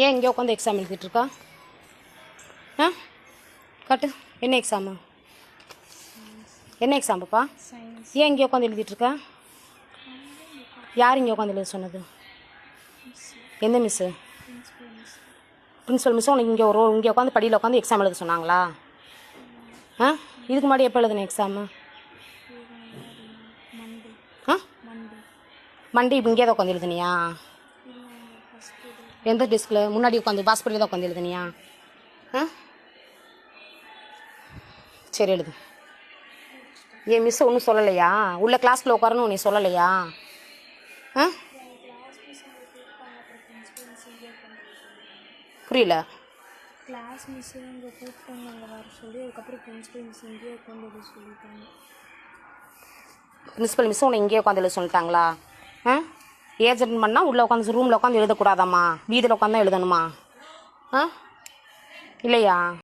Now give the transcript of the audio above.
ஏன் இங்கே உட்காந்து எக்ஸாம் எழுதிட்டுருக்கா? ஆ காட்டு, என்ன எக்ஸாமு? என்ன எக்ஸாம் பாப்பா? ஏன் இங்கே உட்காந்து எழுதிட்டுருக்கா? யார் இங்கே உட்காந்து எழுத சொன்னது? எந்த மிஸ்ஸு? பிரின்ஸிபல் மிஸ்ஸும் உனக்கு இங்கே உட்காந்து படியில் உட்காந்து எக்ஸாம் எழுத சொன்னாங்களா? ஆ இதுக்கு முன்னாடி எப்போ எழுதுன எக்ஸாமு? ஆ மண்டே இப்போ இங்கே தான் உட்காந்து எழுதுனியா? எந்த டெஸ்கில்? முன்னாடி உட்காந்து பாஸ்பரியில் தான் உட்காந்து எழுதுனியா? ஆ சரி எழுது. என் மிஸ் ஒன்றும் சொல்லலையா? உள்ள கிளாஸில் உட்காரணும் நீ சொல்லலையா? ஆ புரியல. கிளாஸ் மிஸ் இங்கே கூப்பிட்டாங்க வர சொல்லி, அதுக்கப்புறம் பிரின்சிபல் மிஸ் இங்கேயே உட்காந்து எழுத சொல்லிட்டாங்க. பிரின்சிபல் மிஸ் உன்னை இங்கேயே உட்காந்து எழுத சொல்லிட்டாங்களா? ஆ ஏஜென்ட் பண்ணால் உள்ளே உட்காந்து ரூமில் உட்காந்து எழுதக்கூடாதாம்மா? வீதியில் உட்காந்து தான் எழுதணுமா? ஆ இல்லையா?